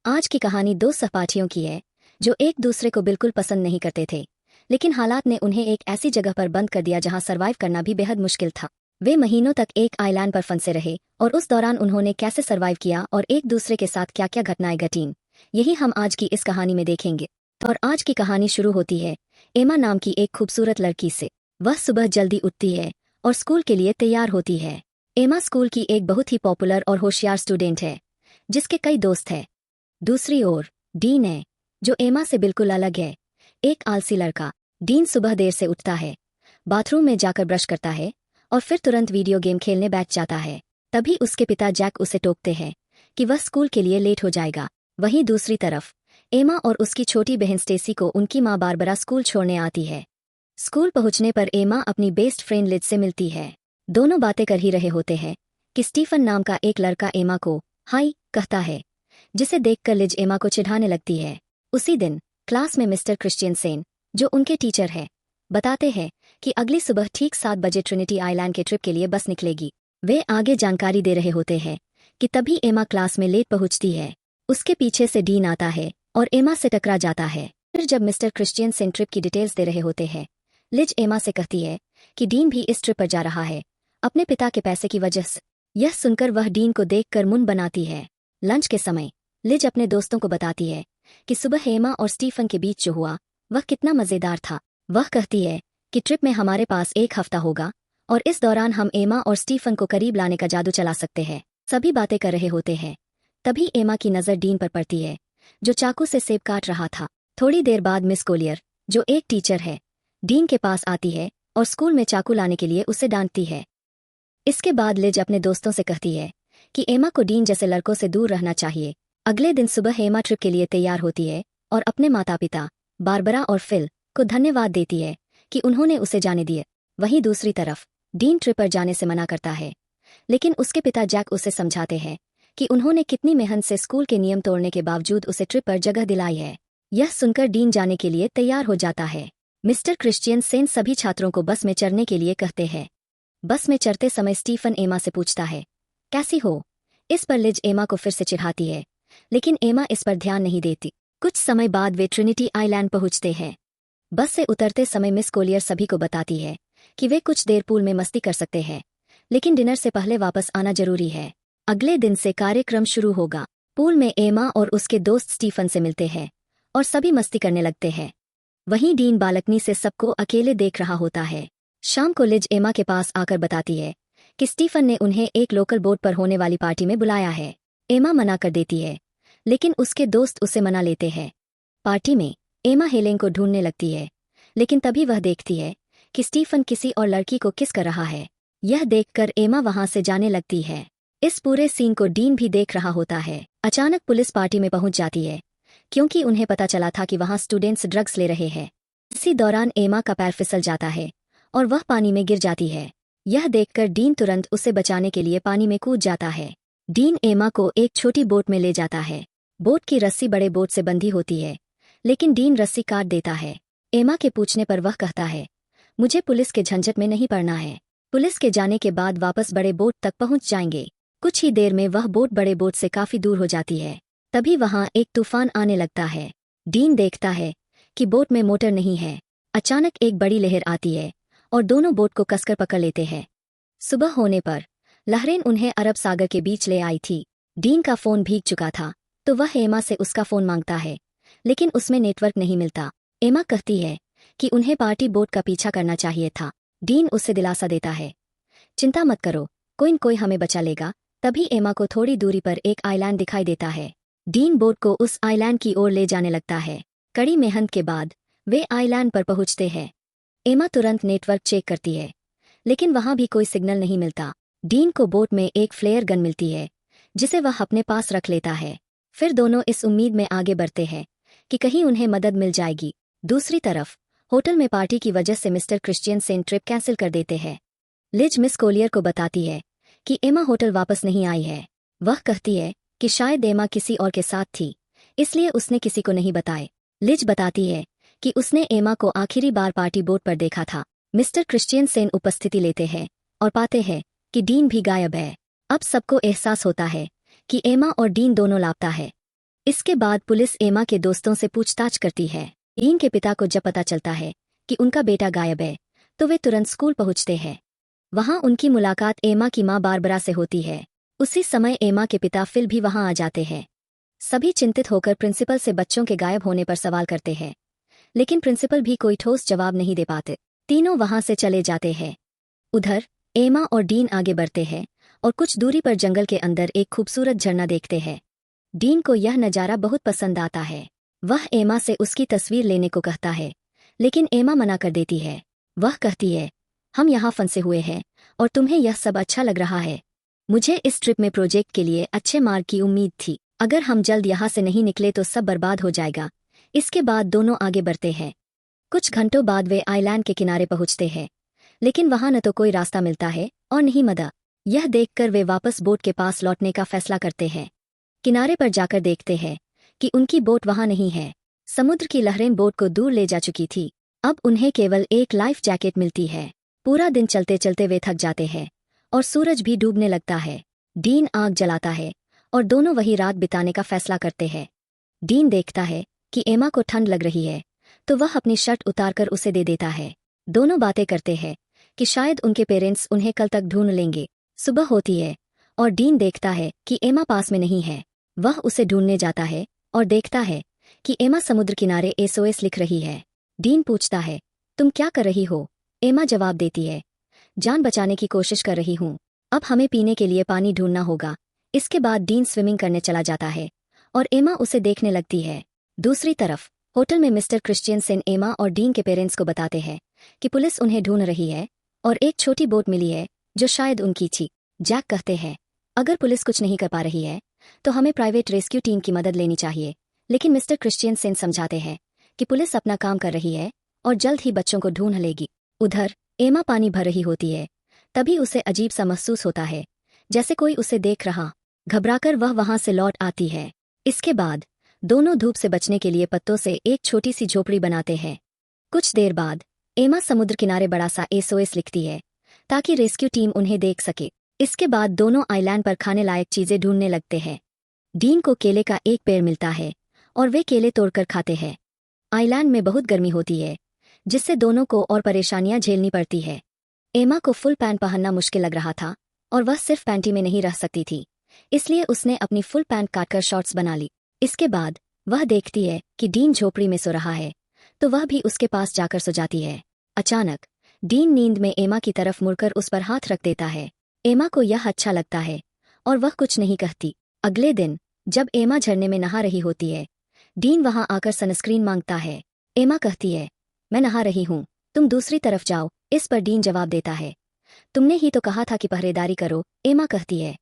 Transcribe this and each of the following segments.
आज की कहानी दो सहपाठियों की है जो एक दूसरे को बिल्कुल पसंद नहीं करते थे, लेकिन हालात ने उन्हें एक ऐसी जगह पर बंद कर दिया जहां सरवाइव करना भी बेहद मुश्किल था। वे महीनों तक एक आइलैंड पर फंसे रहे और उस दौरान उन्होंने कैसे सरवाइव किया और एक दूसरे के साथ क्या क्या घटनाएं घटीं, यही हम आज की इस कहानी में देखेंगे। और आज की कहानी शुरू होती है एमा नाम की एक खूबसूरत लड़की से। वह सुबह जल्दी उठती है और स्कूल के लिए तैयार होती है। एमा स्कूल की एक बहुत ही पॉपुलर और होशियार स्टूडेंट है जिसके कई दोस्त हैं। दूसरी ओर डीन है जो एमा से बिल्कुल अलग है, एक आलसी लड़का। डीन सुबह देर से उठता है, बाथरूम में जाकर ब्रश करता है और फिर तुरंत वीडियो गेम खेलने बैठ जाता है। तभी उसके पिता जैक उसे टोकते हैं कि वह स्कूल के लिए लेट हो जाएगा। वहीं दूसरी तरफ एमा और उसकी छोटी बहन स्टेसी को उनकी माँ बारबरा स्कूल छोड़ने आती है। स्कूल पहुंचने पर एमा अपनी बेस्ट फ्रेंड लिज से मिलती है। दोनों बातें कर ही रहे होते हैं कि स्टीफन नाम का एक लड़का एमा को हाई कहता है, जिसे देखकर लिज एमा को चिढ़ाने लगती है। उसी दिन क्लास में मिस्टर क्रिश्चियनसेन, जो उनके टीचर हैं, बताते हैं कि अगली सुबह ठीक 7 बजे ट्रिनिटी आइलैंड के ट्रिप के लिए बस निकलेगी। वे आगे जानकारी दे रहे होते हैं कि तभी एमा क्लास में लेट पहुंचती है। उसके पीछे से डीन आता है और एमा से टकरा जाता है। फिर जब मिस्टर क्रिश्चियनसेन ट्रिप की डिटेल्स दे रहे होते हैं, लिज एमा से कहती है कि डीन भी इस ट्रिप पर जा रहा है अपने पिता के पैसे की वजह से। यह सुनकर वह डीन को देखकर मुंह बनाती है। लंच के समय लिज अपने दोस्तों को बताती है कि सुबह एमा और स्टीफन के बीच जो हुआ वह कितना मजेदार था। वह कहती है कि ट्रिप में हमारे पास 1 हफ्ता होगा और इस दौरान हम एमा और स्टीफन को करीब लाने का जादू चला सकते हैं। सभी बातें कर रहे होते हैं, तभी एमा की नज़र डीन पर पड़ती है जो चाकू से सेब काट रहा था। थोड़ी देर बाद मिस कोलियर, जो एक टीचर है, डीन के पास आती है और स्कूल में चाकू लाने के लिए उसे डांटती है। इसके बाद लिज अपने दोस्तों से कहती है कि एमा को डीन जैसे लड़कों से दूर रहना चाहिए। अगले दिन सुबह एमा ट्रिप के लिए तैयार होती है और अपने माता पिता बारबरा और फिल को धन्यवाद देती है कि उन्होंने उसे जाने दिए। वहीं दूसरी तरफ डीन ट्रिप पर जाने से मना करता है, लेकिन उसके पिता जैक उसे समझाते हैं कि उन्होंने कितनी मेहनत से स्कूल के नियम तोड़ने के बावजूद उसे ट्रिप पर जगह दिलाई है। यह सुनकर डीन जाने के लिए तैयार हो जाता है। मिस्टर क्रिश्चियनसेन सभी छात्रों को बस में चढ़ने के लिए कहते हैं। बस में चढ़ते समय स्टीफन एमा से पूछता है, कैसी हो? इस पर लिज एमा को फिर से चिढ़ाती है, लेकिन एमा इस पर ध्यान नहीं देती। कुछ समय बाद वे ट्रिनिटी आइलैंड पहुंचते हैं। बस से उतरते समय मिस कोलियर सभी को बताती है कि वे कुछ देर पूल में मस्ती कर सकते हैं, लेकिन डिनर से पहले वापस आना जरूरी है। अगले दिन से कार्यक्रम शुरू होगा। पूल में एमा और उसके दोस्त स्टीफन से मिलते हैं और सभी मस्ती करने लगते हैं। वहीं डीन बालकनी से सबको अकेले देख रहा होता है। शाम को लिज एमा के पास आकर बताती है कि स्टीफन ने उन्हें एक लोकल बोट पर होने वाली पार्टी में बुलाया है। एमा मना कर देती है, लेकिन उसके दोस्त उसे मना लेते हैं। पार्टी में एमा हेलेन को ढूंढने लगती है, लेकिन तभी वह देखती है कि स्टीफन किसी और लड़की को किस कर रहा है। यह देखकर एमा वहां से जाने लगती है। इस पूरे सीन को डीन भी देख रहा होता है। अचानक पुलिस पार्टी में पहुंच जाती है, क्योंकि उन्हें पता चला था कि वहां स्टूडेंट्स ड्रग्स ले रहे हैं। इसी दौरान एमा का पैर फिसल जाता है और वह पानी में गिर जाती है। यह देखकर डीन तुरंत उसे बचाने के लिए पानी में कूद जाता है। डीन एमा को एक छोटी बोट में ले जाता है। बोट की रस्सी बड़े बोट से बंधी होती है, लेकिन डीन रस्सी काट देता है। एमा के पूछने पर वह कहता है, मुझे पुलिस के झंझट में नहीं पड़ना है। पुलिस के जाने के बाद वापस बड़े बोट तक पहुंच जाएंगे। कुछ ही देर में वह बोट बड़े बोट से काफी दूर हो जाती है। तभी वहां एक तूफान आने लगता है। डीन देखता है कि बोट में मोटर नहीं है। अचानक एक बड़ी लहर आती है और दोनों बोट को कसकर पकड़ लेते हैं। सुबह होने पर लहरें उन्हें अरब सागर के बीच ले आई थी। डीन का फोन भीग चुका था, तो वह एमा से उसका फोन मांगता है, लेकिन उसमें नेटवर्क नहीं मिलता। एमा कहती है कि उन्हें पार्टी बोट का पीछा करना चाहिए था। डीन उसे दिलासा देता है, चिंता मत करो, कोई न कोई हमें बचा लेगा। तभी एमा को थोड़ी दूरी पर एक आइलैंड दिखाई देता है। डीन बोट को उस आइलैंड की ओर ले जाने लगता है। कड़ी मेहनत के बाद वे आइलैंड पर पहुंचते हैं। एमा तुरंत नेटवर्क चेक करती है, लेकिन वहां भी कोई सिग्नल नहीं मिलता। डीन को बोट में एक फ्लेयर गन मिलती है, जिसे वह अपने पास रख लेता है। फिर दोनों इस उम्मीद में आगे बढ़ते हैं कि कहीं उन्हें मदद मिल जाएगी। दूसरी तरफ होटल में पार्टी की वजह से मिस्टर क्रिश्चियनसेन ट्रिप कैंसिल कर देते हैं। लिज मिस कोलियर को बताती है कि एमा होटल वापस नहीं आई है। वह कहती है कि शायद एमा किसी और के साथ थी, इसलिए उसने किसी को नहीं बताए। लिज बताती है कि उसने एमा को आखिरी बार पार्टी बोट पर देखा था। मिस्टर क्रिश्चियनसेन उपस्थिति लेते हैं और पाते हैं कि डीन भी गायब है। अब सबको एहसास होता है कि एमा और डीन दोनों लापता है। इसके बाद पुलिस एमा के दोस्तों से पूछताछ करती है। डीन के पिता को जब पता चलता है कि उनका बेटा गायब है तो वे तुरंत स्कूल पहुंचते हैं। वहां उनकी मुलाकात एमा की मां बारबरा से होती है। उसी समय एमा के पिता फिल भी वहां आ जाते हैं। सभी चिंतित होकर प्रिंसिपल से बच्चों के गायब होने पर सवाल करते हैं, लेकिन प्रिंसिपल भी कोई ठोस जवाब नहीं दे पाते। तीनों वहां से चले जाते हैं। उधर एमा और डीन आगे बढ़ते हैं और कुछ दूरी पर जंगल के अंदर एक खूबसूरत झरना देखते हैं। डीन को यह नज़ारा बहुत पसंद आता है। वह एमा से उसकी तस्वीर लेने को कहता है, लेकिन एमा मना कर देती है। वह कहती है, हम यहाँ फंसे हुए हैं और तुम्हें यह सब अच्छा लग रहा है। मुझे इस ट्रिप में प्रोजेक्ट के लिए अच्छे मार्क की उम्मीद थी। अगर हम जल्द यहाँ से नहीं निकले तो सब बर्बाद हो जाएगा। इसके बाद दोनों आगे बढ़ते हैं। कुछ घंटों बाद वे आइलैंड के किनारे पहुंचते हैं, लेकिन वहां न तो कोई रास्ता मिलता है और नहीं मदद। यह देखकर वे वापस बोट के पास लौटने का फैसला करते हैं। किनारे पर जाकर देखते हैं कि उनकी बोट वहां नहीं है। समुद्र की लहरें बोट को दूर ले जा चुकी थी। अब उन्हें केवल एक लाइफ जैकेट मिलती है। पूरा दिन चलते चलते वे थक जाते हैं और सूरज भी डूबने लगता है। डीन आग जलाता है और दोनों वही रात बिताने का फैसला करते हैं। डीन देखता है कि एमा को ठंड लग रही है तो वह अपनी शर्ट उतारकर उसे दे देता है। दोनों बातें करते हैं कि शायद उनके पेरेंट्स उन्हें कल तक ढूंढ लेंगे। सुबह होती है और डीन देखता है कि एमा पास में नहीं है। वह उसे ढूंढने जाता है और देखता है कि एमा समुद्र किनारे एसओएस लिख रही है। डीन पूछता है, तुम क्या कर रही हो? एमा जवाब देती है, जान बचाने की कोशिश कर रही हूँ। अब हमें पीने के लिए पानी ढूंढना होगा। इसके बाद डीन स्विमिंग करने चला जाता है और एमा उसे देखने लगती है। दूसरी तरफ होटल में मिस्टर क्रिश्चियनसेन एमा और डीन के पेरेंट्स को बताते हैं कि पुलिस उन्हें ढूंढ रही है और एक छोटी बोट मिली है जो शायद उनकी थी। जैक कहते हैं, अगर पुलिस कुछ नहीं कर पा रही है तो हमें प्राइवेट रेस्क्यू टीम की मदद लेनी चाहिए। लेकिन मिस्टर क्रिश्चियनसेन समझाते हैं कि पुलिस अपना काम कर रही है और जल्द ही बच्चों को ढूंढ लेगी। उधर एमा पानी भर रही होती है। तभी उसे अजीब सा महसूस होता है, जैसे कोई उसे देख रहा। घबराकर वह वहां से लौट आती है। इसके बाद दोनों धूप से बचने के लिए पत्तों से एक छोटी सी झोपड़ी बनाते हैं। कुछ देर बाद एमा समुद्र किनारे बड़ा सा एसओएस लिखती है ताकि रेस्क्यू टीम उन्हें देख सके। इसके बाद दोनों आइलैंड पर खाने लायक चीजें ढूंढने लगते हैं। डीन को केले का एक पेड़ मिलता है और वे केले तोड़कर खाते हैं। आइलैंड में बहुत गर्मी होती है, जिससे दोनों को और परेशानियां झेलनी पड़ती है। एमा को फुल पैंट पहनना मुश्किल लग रहा था और वह सिर्फ पैंटी में नहीं रह सकती थी, इसलिए उसने अपनी फुल पैंट काटकर शॉर्ट्स बना ली। इसके बाद वह देखती है कि डीन झोपड़ी में सो रहा है, तो वह भी उसके पास जाकर सो जाती है। अचानक डीन नींद में एमा की तरफ मुड़कर उस पर हाथ रख देता है। एमा को यह अच्छा लगता है और वह कुछ नहीं कहती। अगले दिन जब एमा झरने में नहा रही होती है, डीन वहां आकर सनस्क्रीन मांगता है। एमा कहती है, मैं नहा रही हूँ, तुम दूसरी तरफ जाओ। इस पर डीन जवाब देता है, तुमने ही तो कहा था कि पहरेदारी करो। एमा कहती है,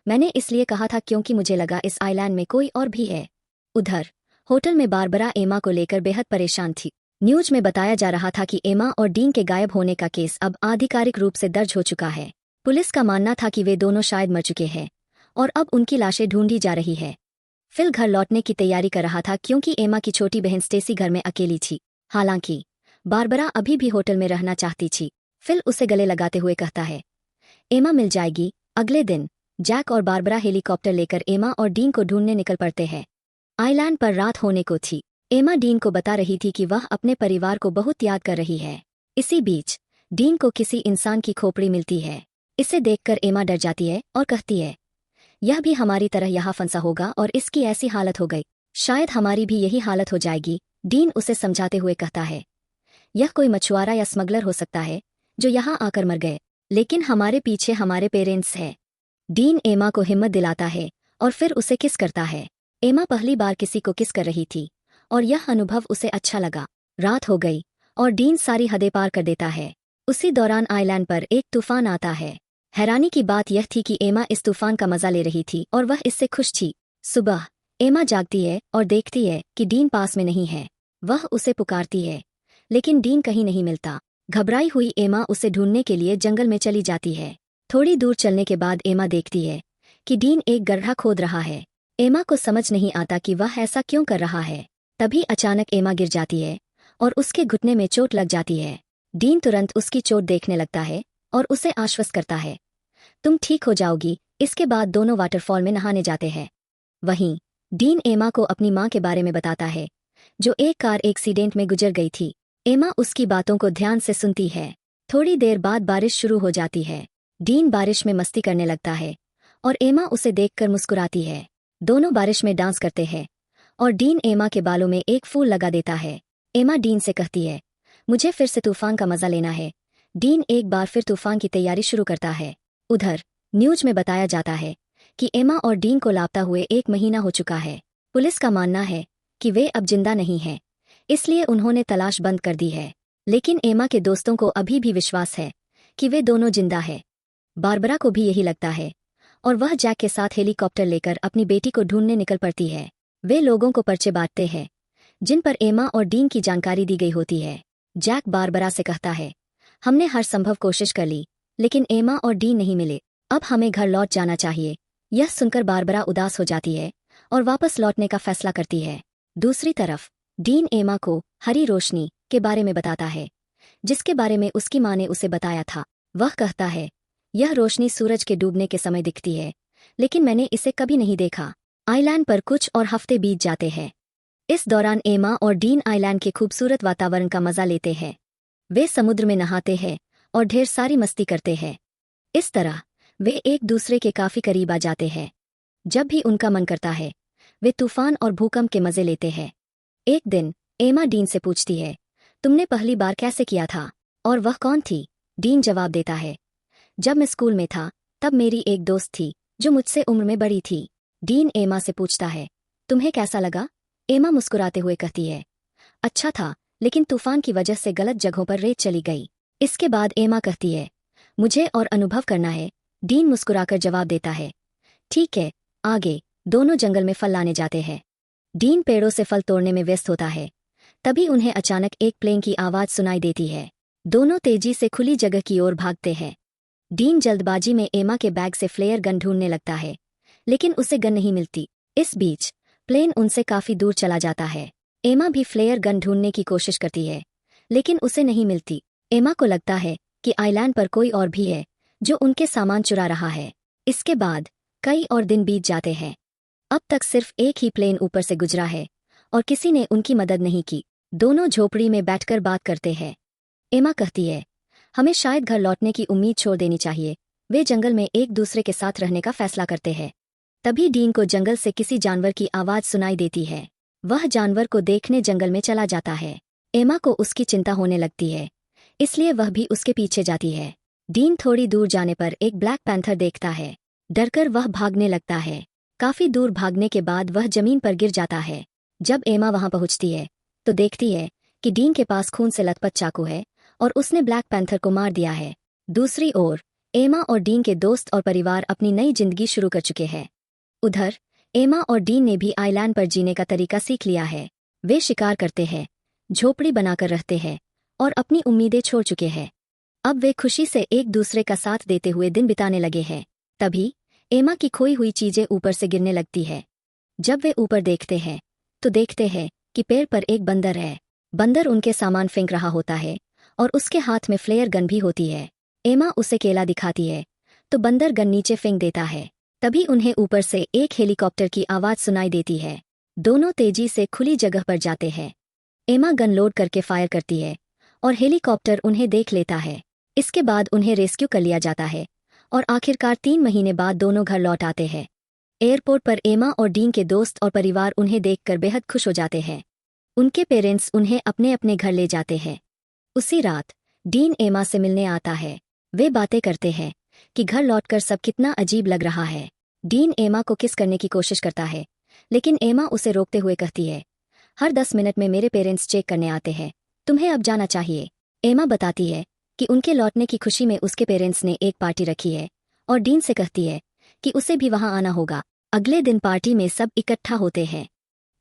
मैंने इसलिए कहा था क्योंकि मुझे लगा इस आइलैंड में कोई और भी है। उधर होटल में बारबरा एमा को लेकर बेहद परेशान थी। न्यूज में बताया जा रहा था कि एमा और डीन के गायब होने का केस अब आधिकारिक रूप से दर्ज हो चुका है। पुलिस का मानना था कि वे दोनों शायद मर चुके हैं और अब उनकी लाशें ढूंढी जा रही है। फिल घर लौटने की तैयारी कर रहा था क्योंकि एमा की छोटी बहन स्टेसी घर में अकेली थी। हालांकि बारबरा अभी भी होटल में रहना चाहती थी। फिल उसे गले लगाते हुए कहता है, एमा मिल जाएगी। अगले दिन जैक और बारबरा हेलीकॉप्टर लेकर एमा और डीन को ढूंढने निकल पड़ते हैं। आइलैंड पर रात होने को थी। एमा डीन को बता रही थी कि वह अपने परिवार को बहुत याद कर रही है। इसी बीच डीन को किसी इंसान की खोपड़ी मिलती है। इसे देखकर एमा डर जाती है और कहती है, यह भी हमारी तरह यहाँ फंसा होगा और इसकी ऐसी हालत हो गई, शायद हमारी भी यही हालत हो जाएगी। डीन उसे समझाते हुए कहता है, यह कोई मछुआरा या स्मगलर हो सकता है जो यहाँ आकर मर गए, लेकिन हमारे पीछे हमारे पेरेंट्स हैं। डीन एमा को हिम्मत दिलाता है और फिर उसे किस करता है। एमा पहली बार किसी को किस कर रही थी और यह अनुभव उसे अच्छा लगा। रात हो गई और डीन सारी हदें पार कर देता है। उसी दौरान आइलैंड पर एक तूफान आता है। हैरानी की बात यह थी कि एमा इस तूफान का मजा ले रही थी और वह इससे खुश थी। सुबह एमा जागती है और देखती है कि डीन पास में नहीं है। वह उसे पुकारती है, लेकिन डीन कहीं नहीं मिलता। घबराई हुई एमा उसे ढूंढने के लिए जंगल में चली जाती है। थोड़ी दूर चलने के बाद एमा देखती है कि डीन एक गड्ढा खोद रहा है। एमा को समझ नहीं आता कि वह ऐसा क्यों कर रहा है। तभी अचानक एमा गिर जाती है और उसके घुटने में चोट लग जाती है। डीन तुरंत उसकी चोट देखने लगता है और उसे आश्वस्त करता है, तुम ठीक हो जाओगी। इसके बाद दोनों वाटरफॉल में नहाने जाते हैं। वहीं डीन एमा को अपनी माँ के बारे में बताता है, जो एक कार एक्सीडेंट में गुजर गई थी। एमा उसकी बातों को ध्यान से सुनती है। थोड़ी देर बाद बारिश शुरू हो जाती है। डीन बारिश में मस्ती करने लगता है और एमा उसे देखकर मुस्कुराती है। दोनों बारिश में डांस करते हैं और डीन एमा के बालों में एक फूल लगा देता है। एमा डीन से कहती है, मुझे फिर से तूफान का मजा लेना है। डीन एक बार फिर तूफान की तैयारी शुरू करता है। उधर न्यूज में बताया जाता है कि एमा और डीन को लापता हुए 1 महीना हो चुका है। पुलिस का मानना है कि वे अब जिंदा नहीं हैं, इसलिए उन्होंने तलाश बंद कर दी है। लेकिन एमा के दोस्तों को अभी भी विश्वास है कि वे दोनों जिंदा है। बारबरा को भी यही लगता है और वह जैक के साथ हेलीकॉप्टर लेकर अपनी बेटी को ढूंढने निकल पड़ती है। वे लोगों को पर्चे बांटते हैं जिन पर एमा और डीन की जानकारी दी गई होती है। जैक बारबरा से कहता है, हमने हर संभव कोशिश कर ली, लेकिन एमा और डीन नहीं मिले। अब हमें घर लौट जाना चाहिए। यह सुनकर बारबरा उदास हो जाती है और वापस लौटने का फैसला करती है। दूसरी तरफ डीन एमा को हरी रोशनी के बारे में बताता है, जिसके बारे में उसकी माँ ने उसे बताया था। वह कहता है, यह रोशनी सूरज के डूबने के समय दिखती है, लेकिन मैंने इसे कभी नहीं देखा। आइलैंड पर कुछ और हफ्ते बीत जाते हैं। इस दौरान एमा और डीन आइलैंड के खूबसूरत वातावरण का मजा लेते हैं। वे समुद्र में नहाते हैं और ढेर सारी मस्ती करते हैं। इस तरह वे एक दूसरे के काफी करीब आ जाते हैं। जब भी उनका मन करता है, वे तूफान और भूकंप के मजे लेते हैं। एक दिन एमा डीन से पूछती है, तुमने पहली बार कैसे किया था और वह कौन थी? डीन जवाब देता है, जब मैं स्कूल में था तब मेरी एक दोस्त थी जो मुझसे उम्र में बड़ी थी। डीन एमा से पूछता है, तुम्हें कैसा लगा? एमा मुस्कुराते हुए कहती है, अच्छा था, लेकिन तूफान की वजह से गलत जगहों पर रेत चली गई। इसके बाद एमा कहती है, मुझे और अनुभव करना है। डीन मुस्कुराकर जवाब देता है, ठीक है। आगे दोनों जंगल में फल लाने जाते हैं। डीन पेड़ों से फल तोड़ने में व्यस्त होता है। तभी उन्हें अचानक एक प्लेन की आवाज सुनाई देती है। दोनों तेजी से खुली जगह की ओर भागते हैं। डीन जल्दबाजी में एमा के बैग से फ्लेयर गन ढूंढने लगता है, लेकिन उसे गन नहीं मिलती। इस बीच प्लेन उनसे काफी दूर चला जाता है। एमा भी फ्लेयर गन ढूंढने की कोशिश करती है, लेकिन उसे नहीं मिलती। एमा को लगता है कि आइलैंड पर कोई और भी है जो उनके सामान चुरा रहा है। इसके बाद कई और दिन बीत जाते हैं। अब तक सिर्फ एक ही प्लेन ऊपर से गुजरा है और किसी ने उनकी मदद नहीं की। दोनों झोपड़ी में बैठकर बात करते हैं। एमा कहती है, हमें शायद घर लौटने की उम्मीद छोड़ देनी चाहिए। वे जंगल में एक दूसरे के साथ रहने का फैसला करते हैं। तभी डीन को जंगल से किसी जानवर की आवाज सुनाई देती है। वह जानवर को देखने जंगल में चला जाता है। एमा को उसकी चिंता होने लगती है, इसलिए वह भी उसके पीछे जाती है। डीन थोड़ी दूर जाने पर एक ब्लैक पैंथर देखता है। डरकर वह भागने लगता है। काफी दूर भागने के बाद वह जमीन पर गिर जाता है। जब एमा वहां पहुंचती है तो देखती है कि डीन के पास खून से लथपथ चाकू है और उसने ब्लैक पैंथर को मार दिया है। दूसरी ओर एमा और डीन के दोस्त और परिवार अपनी नई जिंदगी शुरू कर चुके हैं। उधर एमा और डीन ने भी आइलैंड पर जीने का तरीका सीख लिया है। वे शिकार करते हैं, झोपड़ी बनाकर रहते हैं और अपनी उम्मीदें छोड़ चुके हैं। अब वे खुशी से एक दूसरे का साथ देते हुए दिन बिताने लगे हैं। तभी एमा की खोई हुई चीजें ऊपर से गिरने लगती है। जब वे ऊपर देखते हैं तो देखते हैं कि पेड़ पर एक बंदर है। बंदर उनके सामान फेंक रहा होता है और उसके हाथ में फ्लेयर गन भी होती है। एमा उसे केला दिखाती है तो बंदर गन नीचे फेंक देता है। तभी उन्हें ऊपर से एक हेलीकॉप्टर की आवाज सुनाई देती है। दोनों तेजी से खुली जगह पर जाते हैं। एमा गन लोड करके फायर करती है और हेलीकॉप्टर उन्हें देख लेता है। इसके बाद उन्हें रेस्क्यू कर लिया जाता है और आखिरकार 3 महीने बाद दोनों घर लौट आते हैं। एयरपोर्ट पर एमा और डीन के दोस्त और परिवार उन्हें देखकर बेहद खुश हो जाते हैं। उनके पेरेंट्स उन्हें अपने अपने घर ले जाते हैं। उसी रात डीन एमा से मिलने आता है। वे बातें करते हैं कि घर लौटकर सब कितना अजीब लग रहा है। डीन एमा को किस करने की कोशिश करता है, लेकिन एमा उसे रोकते हुए कहती है, हर 10 मिनट में मेरे पेरेंट्स चेक करने आते हैं, तुम्हें अब जाना चाहिए। एमा बताती है कि उनके लौटने की खुशी में उसके पेरेंट्स ने एक पार्टी रखी है और डीन से कहती है कि उसे भी वहां आना होगा। अगले दिन पार्टी में सब इकट्ठा होते हैं।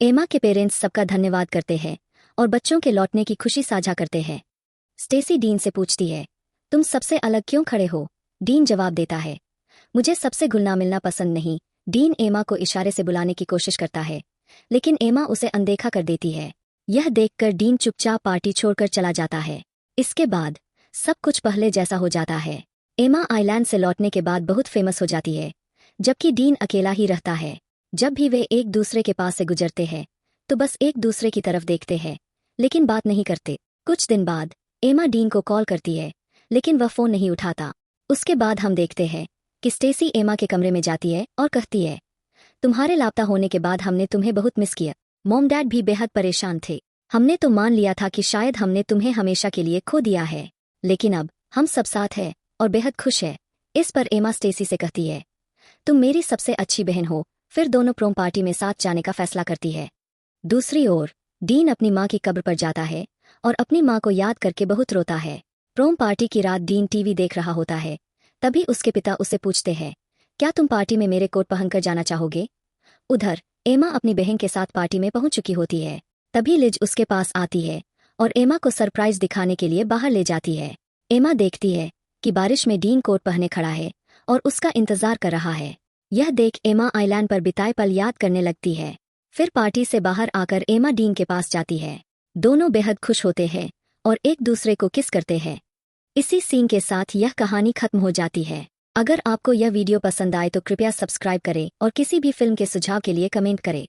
एमा के पेरेंट्स सबका धन्यवाद करते हैं और बच्चों के लौटने की खुशी साझा करते हैं। स्टेसी डीन से पूछती है, तुम सबसे अलग क्यों खड़े हो? डीन जवाब देता है, मुझे सबसे घुलना मिलना पसंद नहीं। डीन एमा को इशारे से बुलाने की कोशिश करता है, लेकिन एमा उसे अनदेखा कर देती है। यह देखकर डीन चुपचाप पार्टी छोड़कर चला जाता है। इसके बाद सब कुछ पहले जैसा हो जाता है। एमा आइलैंड से लौटने के बाद बहुत फेमस हो जाती है, जबकि डीन अकेला ही रहता है। जब भी वे एक दूसरे के पास से गुजरते हैं तो बस एक दूसरे की तरफ देखते हैं, लेकिन बात नहीं करते। कुछ दिन बाद एमा डीन को कॉल करती है, लेकिन वह फोन नहीं उठाता। उसके बाद हम देखते हैं कि स्टेसी एमा के कमरे में जाती है और कहती है, तुम्हारे लापता होने के बाद हमने तुम्हें बहुत मिस किया। मॉम डैड भी बेहद परेशान थे। हमने तो मान लिया था कि शायद हमने तुम्हें हमेशा के लिए खो दिया है, लेकिन अब हम सब साथ हैं और बेहद खुश है। इस पर एमा स्टेसी से कहती है, तुम मेरी सबसे अच्छी बहन हो। फिर दोनों प्रोम पार्टी में साथ जाने का फैसला करती है। दूसरी ओर डीन अपनी माँ की कब्र पर जाता है और अपनी माँ को याद करके बहुत रोता है। प्रोम पार्टी की रात डीन टीवी देख रहा होता है। तभी उसके पिता उससे पूछते हैं, क्या तुम पार्टी में मेरे कोट पहनकर जाना चाहोगे? उधर एमा अपनी बहन के साथ पार्टी में पहुंच चुकी होती है। तभी लिज उसके पास आती है और एमा को सरप्राइज दिखाने के लिए बाहर ले जाती है। एमा देखती है कि बारिश में डीन कोट पहने खड़ा है और उसका इंतजार कर रहा है। यह देख एमा आइलैंड पर बिताए पल याद करने लगती है। फिर पार्टी से बाहर आकर एमा डीन के पास जाती है। दोनों बेहद खुश होते हैं और एक दूसरे को किस करते हैं। इसी सीन के साथ यह कहानी खत्म हो जाती है। अगर आपको यह वीडियो पसंद आए तो कृपया सब्सक्राइब करें और किसी भी फिल्म के सुझाव के लिए कमेंट करें।